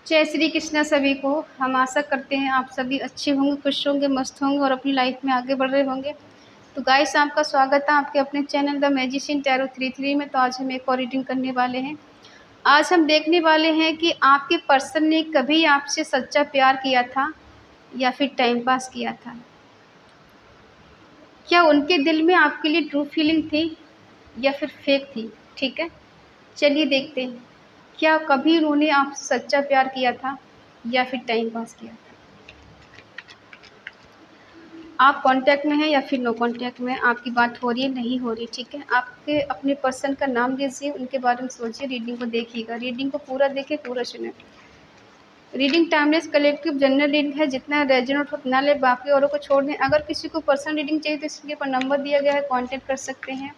जय श्री कृष्णा सभी को। हम आशा करते हैं आप सभी अच्छे होंगे, खुश होंगे, मस्त होंगे और अपनी लाइफ में आगे बढ़ रहे होंगे। तो गाइस, आपका स्वागत है आपके अपने चैनल द मैजिशियन टैरो 33 में। तो आज हम एक और रीडिंग करने वाले हैं। आज हम देखने वाले हैं कि आपके पर्सन ने कभी आपसे सच्चा प्यार किया था या फिर टाइम पास किया था। क्या उनके दिल में आपके लिए ट्रू फीलिंग थी या फिर फेक थी। ठीक है, चलिए देखते हैं। क्या कभी उन्होंने आपसे सच्चा प्यार किया था या फिर टाइम पास किया था। आप कांटेक्ट में हैं या फिर नो कांटेक्ट में, आपकी बात हो रही है नहीं हो रही। ठीक है, आपके अपने पर्सन का नाम लीजिए, उनके बारे में सोचिए, रीडिंग को देखिएगा। रीडिंग को पूरा देखें, पूरा सुने। Reading timeless collective general reading है, जितना रेजोनेट हो उतना ले, बाकी औरों को छोड़ दें। अगर किसी को पर्सनल रीडिंग चाहिए तो इसके ऊपर नंबर दिया गया है, कांटेक्ट कर सकते हैं।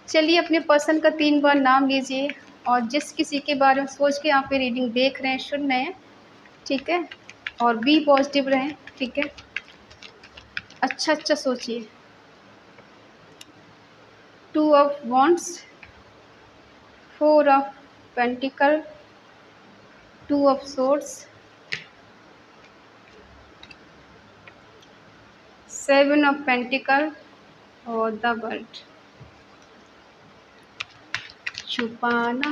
चलिए, अपने पर्सन का 3 बार नाम लीजिए और जिस किसी के बारे में सोच के आप ये रीडिंग देख रहे हैं, सुन रहे हैं, ठीक है, और बी पॉजिटिव रहें। ठीक है, अच्छा सोचिए। 2 of wands, 4 of pentacle, 2 of swords, 7 of pentacle और द वर्ल्ड। छुपाना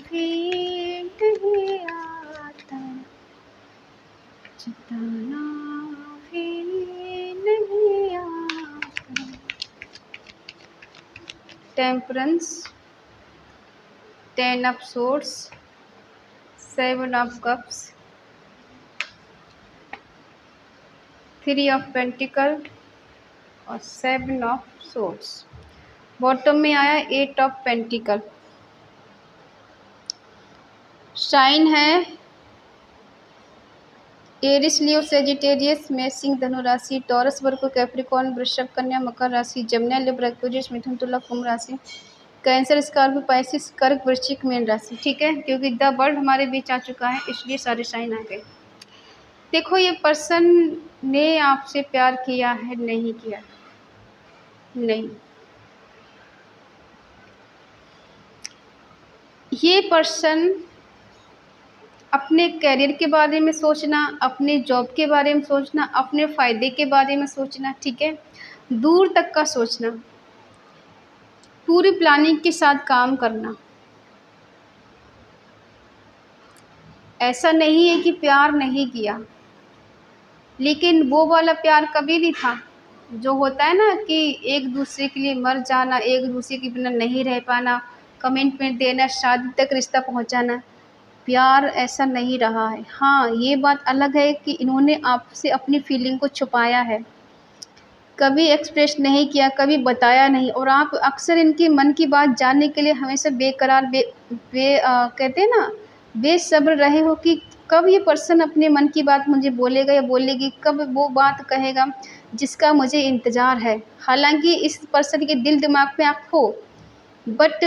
भी नहीं आता, जताना भी नहीं आता। Temperance, 10 of swords, 7 of cups, 3 of pentacle और 7 ऑफ सोर्ड्स। बॉटम में आया 8 ऑफ पेंटिकल। साइन है एरिस, लियो, सेजिटेरियस, मेष, धनु राशि, टॉरस, वर्गो, कैप्रिकॉर्न, वृषभ, कन्या, मकर राशि, जमुना, लिब्रा, एक्वेरियस, मिथुन, तुला, कुंभ राशि, कैंसर, स्कॉर्पियो, पाइसिस, कर्क, वृश्चिक, मीन राशि। ठीक है, क्योंकि द वर्ल्ड हमारे बीच आ चुका है इसलिए सारे साइन आ गए। देखो, ये पर्सन ने आपसे प्यार किया है, नहीं किया, नहीं। ये पर्सन अपने करियर के बारे में सोचना, अपने जॉब के बारे में सोचना, अपने फ़ायदे के बारे में सोचना, ठीक है, दूर तक का सोचना, पूरी प्लानिंग के साथ काम करना। ऐसा नहीं है कि प्यार नहीं किया, लेकिन वो वाला प्यार कभी नहीं था जो होता है ना कि एक दूसरे के लिए मर जाना, एक दूसरे के बिना नहीं रह पाना, कमिटमेंट देना, शादी तक रिश्ता पहुंचाना। प्यार ऐसा नहीं रहा है। हाँ, ये बात अलग है कि इन्होंने आपसे अपनी फीलिंग को छुपाया है, कभी एक्सप्रेस नहीं किया, कभी बताया नहीं, और आप अक्सर इनके मन की बात जानने के लिए हमेशा बेकरार कहते हैं ना, बेसब्र रहे हो कि कब ये पर्सन अपने मन की बात मुझे बोलेगा या बोलेगी, कब वो बात कहेगा जिसका मुझे इंतज़ार है। हालांकि इस पर्सन के दिल दिमाग में आप हो, बट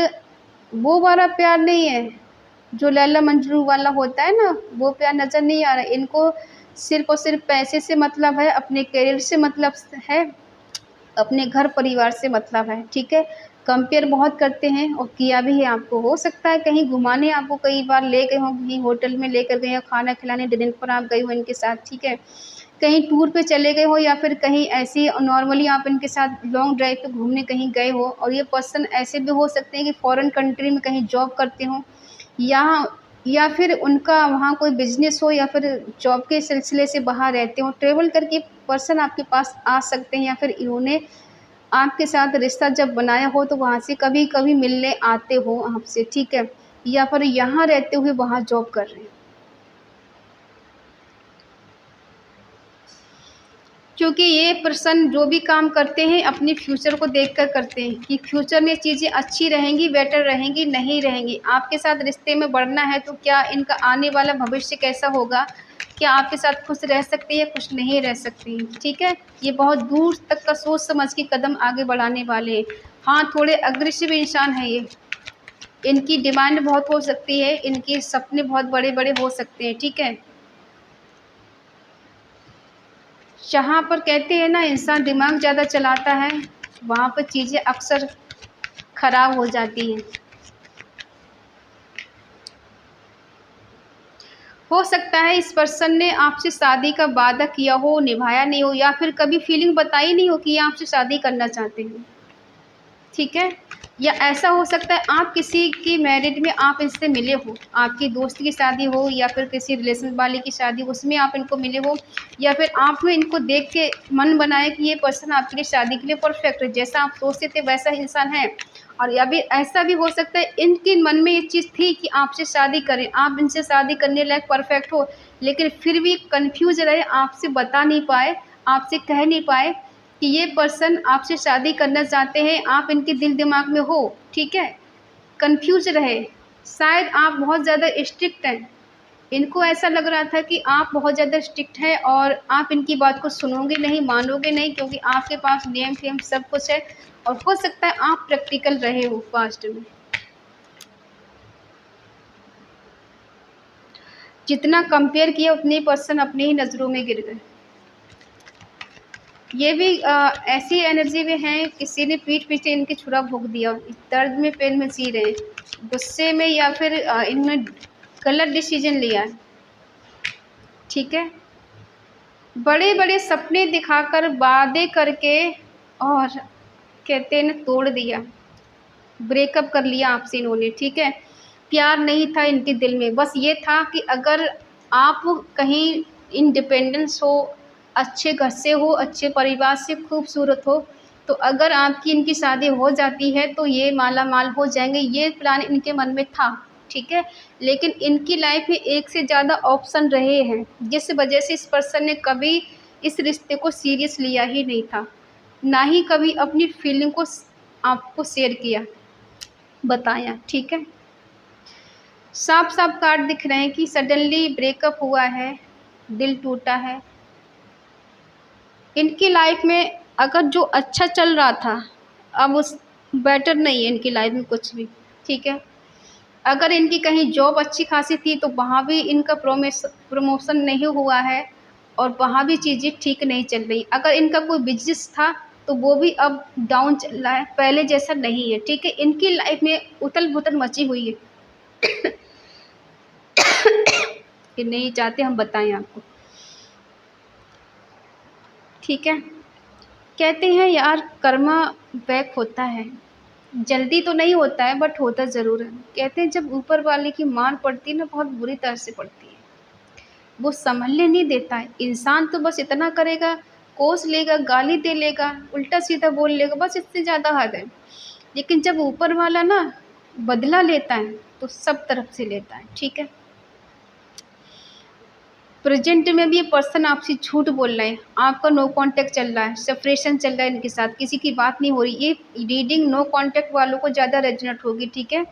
वो वाला प्यार नहीं है जो लैला मंजनू वाला होता है ना, वो प्यार नज़र नहीं आ रहा। इनको सिर्फ और सिर्फ पैसे से मतलब है, अपने करियर से मतलब है, अपने घर परिवार से मतलब है। ठीक है, कंपेयर बहुत करते हैं और किया भी है। आपको हो सकता है कहीं घुमाने आपको कई बार ले गए हों, कहीं होटल में लेकर गए हो, खाना खिलाने डिनर पर आप गई हो इनके साथ, ठीक है, कहीं टूर पे चले गए हो या फिर कहीं ऐसी नॉर्मली आप इनके साथ लॉन्ग ड्राइव पे घूमने कहीं गए हो। और ये पर्सन ऐसे भी हो सकते हैं कि फॉरेन कंट्री में कहीं जॉब करते हो, या फिर उनका वहाँ कोई बिजनेस हो, या फिर जॉब के सिलसिले से बाहर रहते हो। ट्रेवल करके पर्सन आपके पास आ सकते हैं, या फिर इन्होंने आपके साथ रिश्ता जब बनाया हो तो वहाँ से कभी कभी मिलने आते हो आपसे, ठीक है, या फिर यहाँ रहते हुए वहाँ जॉब कर रहे हैं। क्योंकि ये पर्सन जो भी काम करते हैं अपनी फ्यूचर को देखकर करते हैं कि फ्यूचर में चीज़ें अच्छी रहेंगी, बेटर रहेंगी, नहीं रहेंगी। आपके साथ रिश्ते में बढ़ना है तो क्या इनका आने वाला भविष्य कैसा होगा, क्या आपके साथ खुश रह सकती है, खुश नहीं रह सकती। ठीक है, ये बहुत दूर तक का सोच समझ के कदम आगे बढ़ाने वाले हैं। हाँ, थोड़े अग्रेसिव इंसान है ये, इनकी डिमांड बहुत हो सकती है, इनके सपने बहुत बड़े बड़े हो सकते हैं। ठीक है, जहाँ पर कहते हैं ना इंसान दिमाग ज़्यादा चलाता है, वहाँ पर चीज़ें अक्सर खराब हो जाती हैं। हो सकता है इस पर्सन ने आपसे शादी का वादा किया हो, निभाया नहीं हो, या फिर कभी फीलिंग बताई नहीं हो कि ये आपसे शादी करना चाहते हैं, ठीक है। या ऐसा हो सकता है आप किसी की मैरिड में आप इससे मिले हो, आपकी दोस्त की शादी हो या फिर किसी रिलेशन वाले की शादी हो, उसमें आप इनको मिले हो, या फिर आपने इनको देख के मन बनाया कि ये पर्सन आपके लिए शादी के लिए परफेक्ट है, जैसा आप सोचते थे वैसा ही इंसान है। और या भी ऐसा भी हो सकता है इनके मन में ये चीज़ थी कि आपसे शादी करें, आप इनसे शादी करने लायक परफेक्ट हो, लेकिन फिर भी कन्फ्यूज रहे, आपसे बता नहीं पाए, आपसे कह नहीं पाए कि ये पर्सन आपसे शादी करना चाहते हैं, आप इनके दिल दिमाग में हो, ठीक है। कन्फ्यूज रहे, शायद आप बहुत ज़्यादा स्ट्रिक्ट हैं, इनको ऐसा लग रहा था कि आप बहुत ज़्यादा स्ट्रिक्ट हैं और आप इनकी बात को सुनोगे नहीं, मानोगे नहीं, क्योंकि आपके पास नेम फेम सब कुछ है। और हो सकता है आप प्रैक्टिकल रहे हो पास्ट में, जितना कंपेयर किया उतने पर्सन अपने ही नज़रों में गिर गए। ये भी ऐसी एनर्जी में हैं, किसी ने पीठ पीछे इनकी छुरा भोंक दिया, इस दर्द में पेन में जी रहे हैं, गुस्से में, या फिर इनने गलत डिसीजन लिया है, ठीक है। बड़े बड़े सपने दिखाकर वादे करके और कहते हैं ना तोड़ दिया, ब्रेकअप कर लिया आपसे इन्होंने, ठीक है। प्यार नहीं था इनके दिल में, बस ये था कि अगर आप कहीं इंडिपेंडेंस हो, अच्छे घर से हो, अच्छे परिवार से, खूबसूरत हो, तो अगर आपकी इनकी शादी हो जाती है तो ये माला माल हो जाएंगे, ये प्लान इनके मन में था, ठीक है। लेकिन इनकी लाइफ में एक से ज़्यादा ऑप्शन रहे हैं, जिस वजह से इस पर्सन ने कभी इस रिश्ते को सीरियस लिया ही नहीं था, ना ही कभी अपनी फीलिंग को आपको शेयर किया, बताया, ठीक है। साफ साफ कार्ड दिख रहे हैं कि सडनली ब्रेकअप हुआ है, दिल टूटा है। इनकी लाइफ में अगर जो अच्छा चल रहा था अब उस बेटर नहीं है इनकी लाइफ में कुछ भी, ठीक है। अगर इनकी कहीं जॉब अच्छी खासी थी तो वहाँ भी इनका प्रमोशन नहीं हुआ है और वहाँ भी चीज़ें ठीक नहीं चल रही। अगर इनका कोई बिजनेस था तो वो भी अब डाउन चल रहा है, पहले जैसा नहीं है, ठीक है। इनकी लाइफ में उथल पुथल मची हुई है कि नहीं चाहते हम बताएं आपको, ठीक है। कहते हैं यार कर्मा बैक होता है, जल्दी तो नहीं होता है बट होता ज़रूर है। कहते हैं जब ऊपर वाले की मार पड़ती है ना, बहुत बुरी तरह से पड़ती है, वो संभलने नहीं देता है। इंसान तो बस इतना करेगा, कोस लेगा, गाली दे लेगा, उल्टा सीधा बोल लेगा, बस इससे ज़्यादा हद है। लेकिन जब ऊपर वाला ना बदला लेता है तो सब तरफ से लेता है, ठीक है। प्रेजेंट में भी ये पर्सन आपसे झूठ बोल रहा है, आपका नो कांटेक्ट चल रहा है, सेपरेशन चल रहा है, इनके साथ किसी की बात नहीं हो रही। ये रीडिंग नो कांटेक्ट वालों को ज़्यादा रेजोनेट होगी, ठीक है।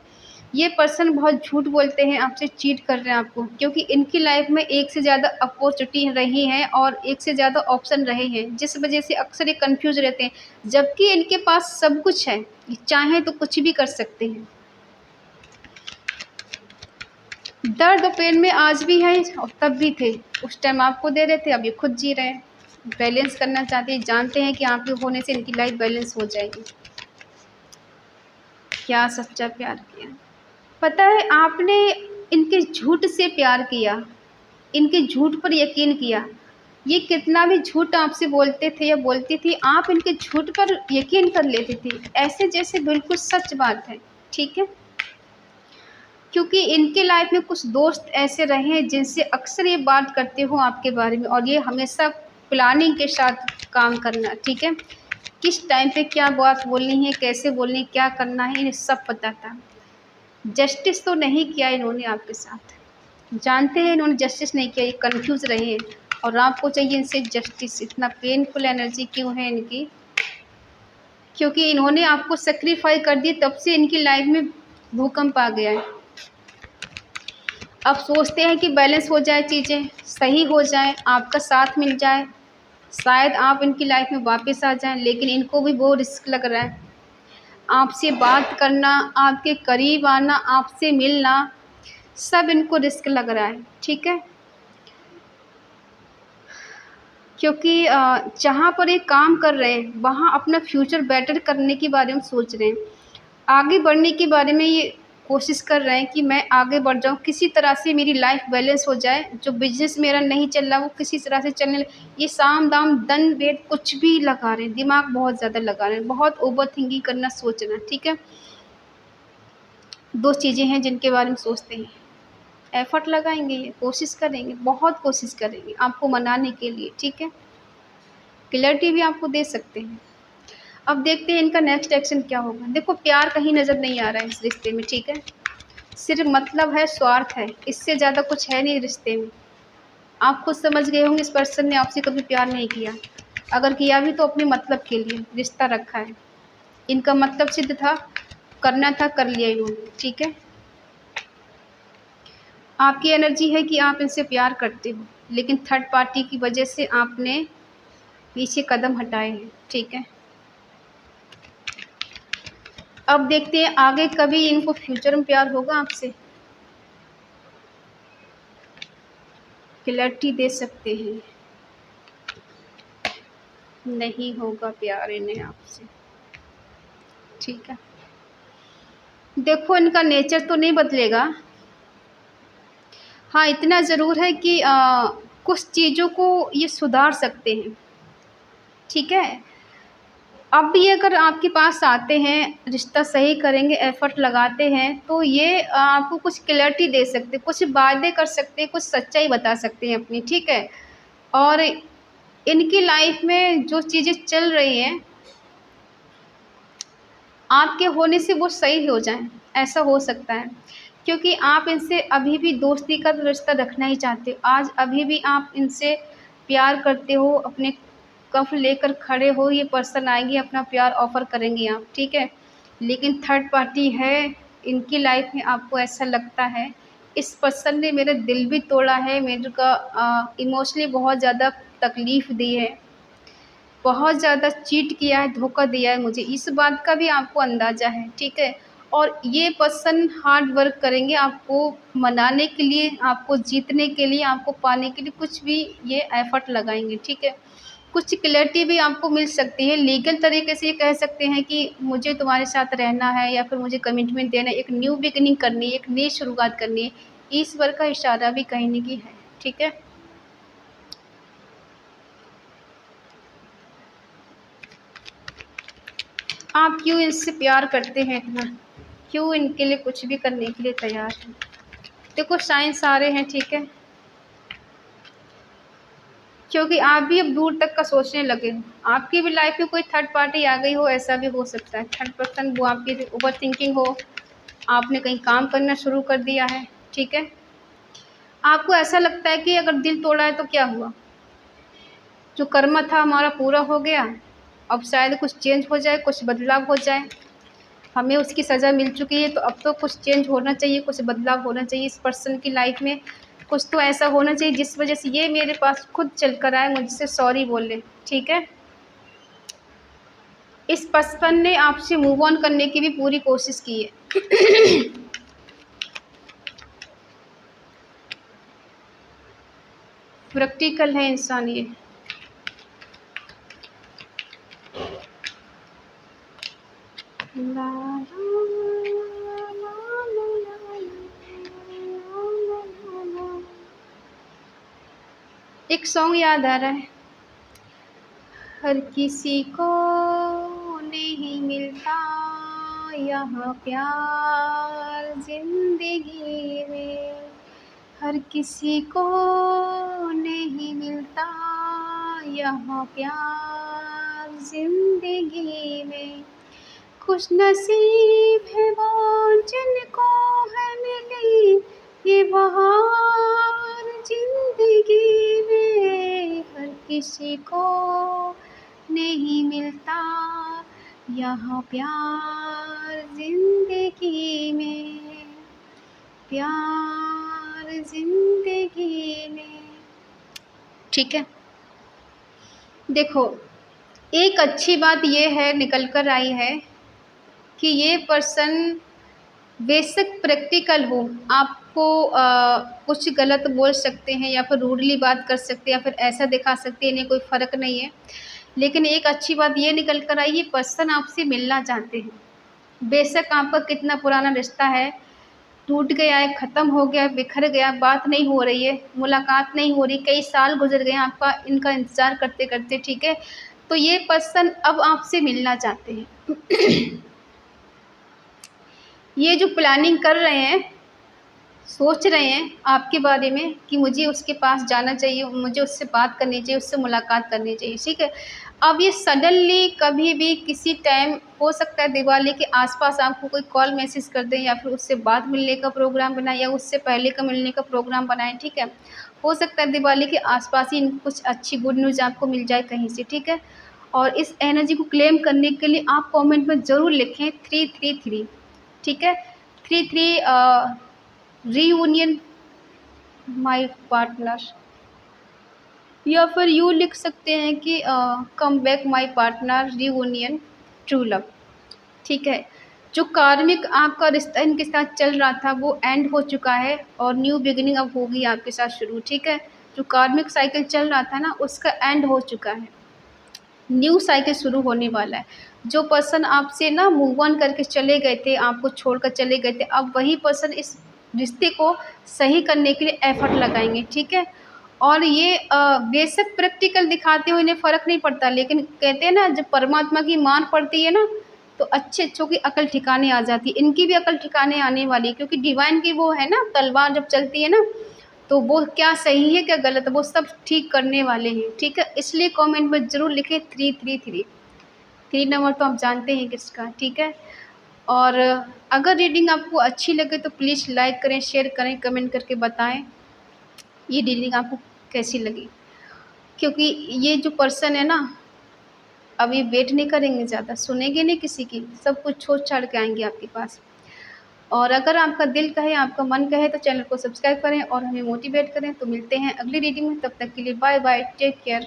ये पर्सन बहुत झूठ बोलते हैं, आपसे चीट कर रहे हैं आपको, क्योंकि इनकी लाइफ में एक से ज़्यादा अपॉर्चुनिटी रही हैं और एक से ज़्यादा ऑप्शन रहे हैं, जिस वजह से अक्सर ये कन्फ्यूज रहते हैं। जबकि इनके पास सब कुछ है, ये चाहें तो कुछ भी कर सकते हैं। दर्द और पेन में आज भी है और तब भी थे, उस टाइम आपको दे रहे थे, अब ये खुद जी रहे हैं। बैलेंस करना चाहते हैं, जानते हैं कि आपके होने से इनकी लाइफ बैलेंस हो जाएगी। क्या सच्चा प्यार किया, पता है आपने इनके झूठ से प्यार किया, इनके झूठ पर यकीन किया। ये कितना भी झूठ आपसे बोलते थे या बोलती थी, आप इनके झूठ पर यकीन कर लेते थे, ऐसे जैसे बिल्कुल सच बात है, ठीक है। क्योंकि इनके लाइफ में कुछ दोस्त ऐसे रहे हैं जिनसे अक्सर ये बात करते हो आपके बारे में, और ये हमेशा प्लानिंग के साथ काम करना, ठीक है। किस टाइम पे क्या बात बोलनी है, कैसे बोलनी है, क्या करना है, इन्हें सब पता था। जस्टिस तो नहीं किया इन्होंने आपके साथ, जानते हैं इन्होंने जस्टिस नहीं किया, ये कन्फ्यूज़ रहे हैं और आपको चाहिए इनसे जस्टिस। इतना पेनफुल एनर्जी क्यों है इनकी, क्योंकि इन्होंने आपको सेक्रीफाई कर दी, तब से इनकी लाइफ में भूकंप आ गया है। अब सोचते हैं कि बैलेंस हो जाए, चीज़ें सही हो जाए, आपका साथ मिल जाए, शायद आप इनकी लाइफ में वापस आ जाएं, लेकिन इनको भी वो रिस्क लग रहा है। आपसे बात करना, आपके करीब आना, आपसे मिलना, सब इनको रिस्क लग रहा है, ठीक है। क्योंकि जहाँ पर ये काम कर रहे हैं वहाँ अपना फ्यूचर बेटर करने के बारे में सोच रहे हैं, आगे बढ़ने के बारे में ये कोशिश कर रहे हैं कि मैं आगे बढ़ जाऊँ, किसी तरह से मेरी लाइफ बैलेंस हो जाए, जो बिज़नेस मेरा नहीं चल रहा वो किसी तरह से चलने लगे। ये साम दाम दंड भेद कुछ भी लगा रहे हैं, दिमाग बहुत ज़्यादा लगा रहे हैं, बहुत ओवर थिंकिंग करना, सोचना। ठीक है, 2 चीज़ें हैं जिनके बारे में सोचते हैं। एफ़र्ट लगाएँगे, ये कोशिश करेंगे, बहुत कोशिश करेंगे आपको मनाने के लिए। ठीक है, क्लैरिटी भी आपको दे सकते हैं। अब देखते हैं इनका नेक्स्ट एक्शन क्या होगा। देखो, प्यार कहीं नज़र नहीं आ रहा है इस रिश्ते में। ठीक है, सिर्फ मतलब है, स्वार्थ है, इससे ज़्यादा कुछ है नहीं रिश्ते में। आप खुद समझ गए होंगे इस पर्सन ने आपसे कभी प्यार नहीं किया, अगर किया भी तो अपने मतलब के लिए रिश्ता रखा है। इनका मतलब सिद्ध था, करना था, कर लिया इन्होंने। ठीक है, आपकी एनर्जी है कि आप इनसे प्यार करते हो, लेकिन थर्ड पार्टी की वजह से आपने पीछे कदम हटाए हैं। ठीक है, अब देखते हैं आगे कभी इनको फ्यूचर में प्यार होगा आपसे। क्लैरिटी दे सकते हैं, नहीं होगा प्यार इन्हें आपसे। ठीक है, देखो इनका नेचर तो नहीं बदलेगा। हाँ, इतना ज़रूर है कि कुछ चीज़ों को ये सुधार सकते हैं। ठीक है, अब भी अगर आपके पास आते हैं, रिश्ता सही करेंगे, एफ़र्ट लगाते हैं, तो ये आपको कुछ क्लैरिटी दे सकते हैं, कुछ वादे कर सकते हैं, कुछ सच्चाई बता सकते हैं अपनी। ठीक है, और इनकी लाइफ में जो चीज़ें चल रही हैं, आपके होने से वो सही हो जाएँ, ऐसा हो सकता है। क्योंकि आप इनसे अभी भी दोस्ती का तो रिश्ता रखना ही चाहते हो। आज अभी भी आप इनसे प्यार करते हो, अपने कफ लेकर खड़े हो, ये पर्सन आएँगे, अपना प्यार ऑफ़र करेंगे आप। ठीक है, लेकिन थर्ड पार्टी है इनकी लाइफ में, आपको ऐसा लगता है इस पर्सन ने मेरा दिल भी तोड़ा है, मेरे को इमोशनली बहुत ज़्यादा तकलीफ़ दी है, बहुत ज़्यादा चीट किया है, धोखा दिया है मुझे, इस बात का भी आपको अंदाज़ा है। ठीक है, और ये पर्सन हार्ड वर्क करेंगे आपको मनाने के लिए, आपको जीतने के लिए, आपको पाने के लिए, कुछ भी ये एफ़र्ट लगाएँगे। ठीक है, कुछ क्लैरिटी भी आपको मिल सकती है, लीगल तरीके से ये कह सकते हैं कि मुझे तुम्हारे साथ रहना है, या फिर मुझे कमिटमेंट देना है, एक न्यू बिगिनिंग करनी है, एक नई शुरुआत करनी है। ईश्वर का इशारा भी कहीं न कहीं है। ठीक है, आप क्यों इनसे प्यार करते हैं इतना? क्यों इनके लिए कुछ भी करने के लिए तैयार हैं? देखो, साइंस आ रहे हैं। ठीक है, क्योंकि आप भी अब दूर तक का सोचने लगे हो, आपकी भी लाइफ में कोई थर्ड पार्टी आ गई हो, ऐसा भी हो सकता है। थर्ड पर्सन वो आपकी ओवर थिंकिंग हो, आपने कहीं काम करना शुरू कर दिया है। ठीक है, आपको ऐसा लगता है कि अगर दिल तोड़ा है तो क्या हुआ, जो कर्म था हमारा पूरा हो गया, अब शायद कुछ चेंज हो जाए, कुछ बदलाव हो जाए। हमें उसकी सज़ा मिल चुकी है, तो अब तो कुछ चेंज होना चाहिए, कुछ बदलाव होना चाहिए इस पर्सन की लाइफ में। कुछ तो ऐसा होना चाहिए जिस वजह से ये मेरे पास खुद चल कर आए, मुझसे सॉरी बोले। ठीक है, इस पर्सन ने आपसे मूव ऑन करने की भी पूरी कोशिश की है। प्रैक्टिकल है इंसान ये। ला ला ला ला ला ला ला। एक सॉन्ग याद आ रहा है, हर किसी को नहीं मिलता यहाँ प्यार जिंदगी में, हर किसी को नहीं मिलता यहाँ प्यार जिंदगी में, खुश नसीब है वो जिनको है मिली ये बहार जिंदगी में, हर किसी को नहीं मिलता यहाँ प्यार जिंदगी में, प्यार जिंदगी में। ठीक है, देखो, एक अच्छी बात ये है निकल कर आई है कि ये पर्सन बेशक प्रैक्टिकल हो, आपको कुछ गलत बोल सकते हैं, या फिर रूडली बात कर सकते हैं, या फिर ऐसा दिखा सकते हैं, इन्हें कोई फ़र्क नहीं है। लेकिन एक अच्छी बात ये निकल कर आई, ये पर्सन आपसे मिलना चाहते हैं। बेशक आपका कितना पुराना रिश्ता है, टूट गया है, ख़त्म हो गया है, बिखर गया, बात नहीं हो रही है, मुलाकात नहीं हो रही, कई साल गुजर गए हैं आपका इनका इंतज़ार करते करते, ठीक है। तो ये पर्सन अब आपसे मिलना चाहते हैं। ये जो प्लानिंग कर रहे हैं, सोच रहे हैं आपके बारे में कि मुझे उसके पास जाना चाहिए, मुझे उससे बात करनी चाहिए, उससे मुलाकात करनी चाहिए, ठीक है। अब ये सडनली कभी भी किसी टाइम हो सकता है दिवाली के आसपास आपको कोई कॉल मैसेज कर दें, या फिर उससे बाद मिलने का प्रोग्राम बनाएं, या उससे पहले का मिलने का प्रोग्राम बनाएं, ठीक है। हो सकता है दिवाली के आसपास ही कुछ अच्छी गुड न्यूज़ आपको मिल जाए कहीं से, ठीक है। और इस एनर्जी को क्लेम करने के लिए आप कमेंट में ज़रूर लिखें 333, ठीक है। 33 रीयूनियन माय पार्टनर, या फिर यू लिख सकते हैं कि come back my partner reunion true love, ठीक है। जो कार्मिक आपका रिश्ता इनके साथ चल रहा था वो एंड हो चुका है और न्यू बिगिनिंग अब होगी आपके साथ शुरू, ठीक है। जो कार्मिक साइकिल चल रहा था ना उसका एंड हो चुका है, न्यू साइकिल शुरू होने वाला है। जो पर्सन आपसे ना मूव ऑन करके चले गए थे, आपको छोड़कर चले गए थे, अब वही पर्सन इस रिश्ते को सही करने के लिए एफर्ट लगाएंगे, ठीक है। और ये बेशक प्रैक्टिकल दिखाते हुए इन्हें फ़र्क नहीं पड़ता, लेकिन कहते हैं ना जब परमात्मा की मार पड़ती है ना तो अच्छे अच्छों की अकल ठिकाने आ जाती है। इनकी भी अकल ठिकाने आने वाली है, क्योंकि डिवाइन की वो है ना तलवार जब चलती है ना, तो वो क्या सही है क्या गलत है वो सब ठीक करने वाले हैं, ठीक है। इसलिए कमेंट में ज़रूर लिखें 333, 3 नंबर तो आप जानते हैं किसका, ठीक है। और अगर रीडिंग आपको अच्छी लगे तो प्लीज़ लाइक करें, शेयर करें, कमेंट करके बताएं ये रीडिंग आपको कैसी लगी। क्योंकि ये जो पर्सन है ना अभी वेट नहीं करेंगे ज़्यादा, सुनेंगे नहीं किसी की, सब कुछ छोड़ छाड़ के आएंगे आपके पास। और अगर आपका दिल कहे, आपका मन कहे तो चैनल को सब्सक्राइब करें और हमें मोटिवेट करें। तो मिलते हैं अगली रीडिंग में, तब तक के लिए बाय बाय, टेक केयर।